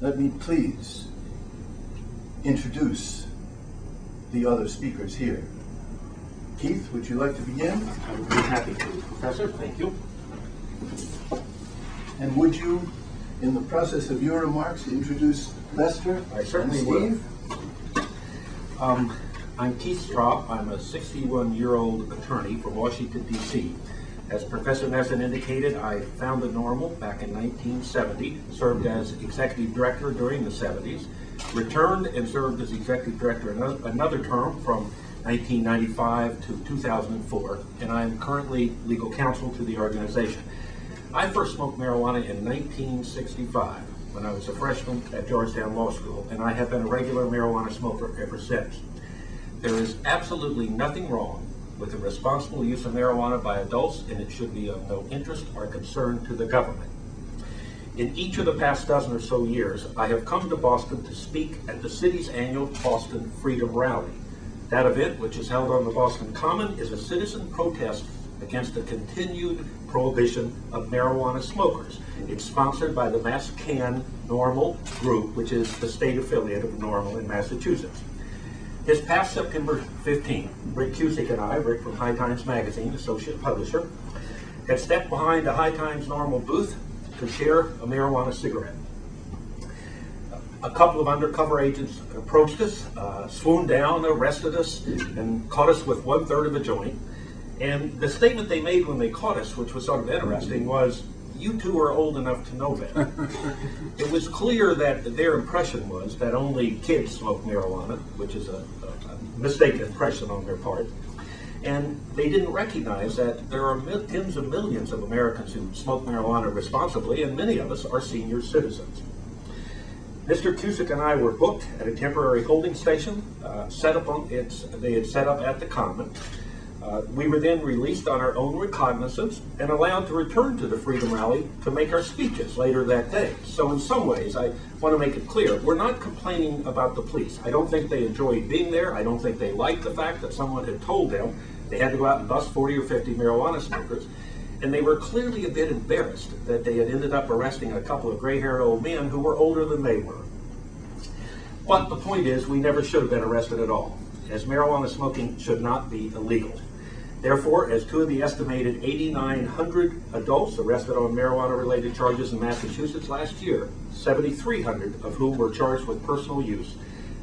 let me please introduce the other speakers here. Keith, would you like to begin? I would be happy to, Professor. Thank you. And would you, in the process of your remarks, introduce Lester? I certainly and Steve? will. I'm Keith Stroup. I'm a 61-year-old attorney from Washington, D.C. As Professor Nesson indicated, I founded NORML back in 1970, served as executive director during the 70s, returned and served as executive director another term from 1995 to 2004, and I am currently legal counsel to the organization. I first smoked marijuana in 1965 when I was a freshman at Georgetown Law School, and I have been a regular marijuana smoker ever since. There is absolutely nothing wrong with the responsible use of marijuana by adults, and it should be of no interest or concern to the government. In each of the past dozen or so years, I have come to Boston to speak at the city's annual Boston Freedom Rally. That event, which is held on the Boston Common, is a citizen protest against the continued prohibition of marijuana smokers. It's sponsored by the MassCan NORML group, which is the state affiliate of NORML in Massachusetts. This past September 15th, Rick Cusick and I, Rick from High Times Magazine, associate publisher, had stepped behind the High Times NORML booth to share a marijuana cigarette. A couple of undercover agents approached us, swooned down, arrested us, and caught us with 1/3 of a joint. And the statement they made when they caught us, which was sort of interesting, was, "You two are old enough to know that." It was clear that their impression was that only kids smoke marijuana, which is a mistaken impression on their part. And they didn't recognize that there are tens of millions of Americans who smoke marijuana responsibly, and many of us are senior citizens. Mr. Cusick and I were booked at a temporary holding station they had set up at the Common. We were then released on our own recognizance and allowed to return to the Freedom Rally to make our speeches later that day. So in some ways, I want to make it clear, we're not complaining about the police. I don't think they enjoyed being there. I don't think they liked the fact that someone had told them they had to go out and bust 40 or 50 marijuana smokers. And they were clearly a bit embarrassed that they had ended up arresting a couple of gray-haired old men who were older than they were. But the point is, we never should have been arrested at all, as marijuana smoking should not be illegal. Therefore, as two of the estimated 8,900 adults arrested on marijuana-related charges in Massachusetts last year, 7,300 of whom were charged with personal use,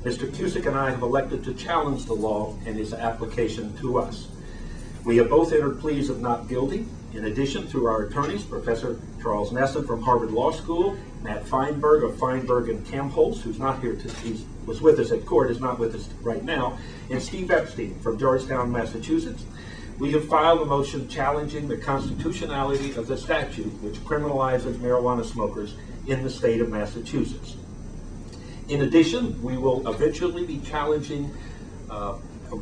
Mr. Cusick and I have elected to challenge the law and its application to us. We have both entered pleas of not guilty. In addition, through our attorneys, Professor Charles Nesson from Harvard Law School, Matt Feinberg of Feinberg and Kamholz, who's not here he was with us at court, is not with us right now, and Steve Epstein from Georgetown, Massachusetts. We have filed a motion challenging the constitutionality of the statute which criminalizes marijuana smokers in the state of Massachusetts. In addition, we will eventually be challenging,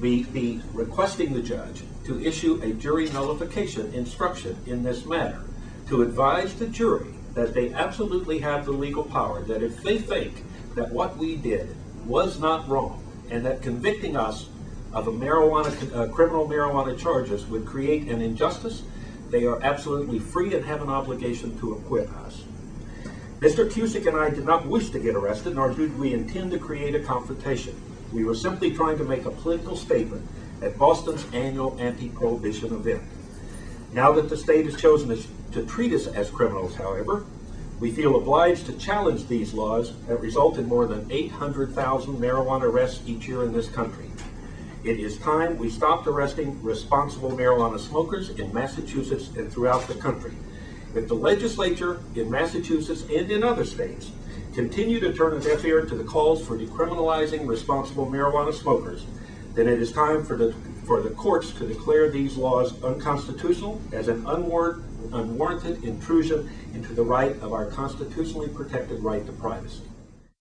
be requesting the judge to issue a jury nullification instruction in this matter to advise the jury that they absolutely have the legal power, that if they think that what we did was not wrong and that convicting us of criminal marijuana charges would create an injustice, they are absolutely free and have an obligation to acquit us. Mr. Cusick and I did not wish to get arrested, nor did we intend to create a confrontation. We were simply trying to make a political statement at Boston's annual anti-prohibition event. Now that the state has chosen to treat us as criminals, however, we feel obliged to challenge these laws that result in more than 800,000 marijuana arrests each year in this country. It is time we stopped arresting responsible marijuana smokers in Massachusetts and throughout the country. If the legislature in Massachusetts and in other states continue to turn a deaf ear to the calls for decriminalizing responsible marijuana smokers, then it is time for the courts to declare these laws unconstitutional as an unwarranted intrusion into the right of our constitutionally protected right to privacy.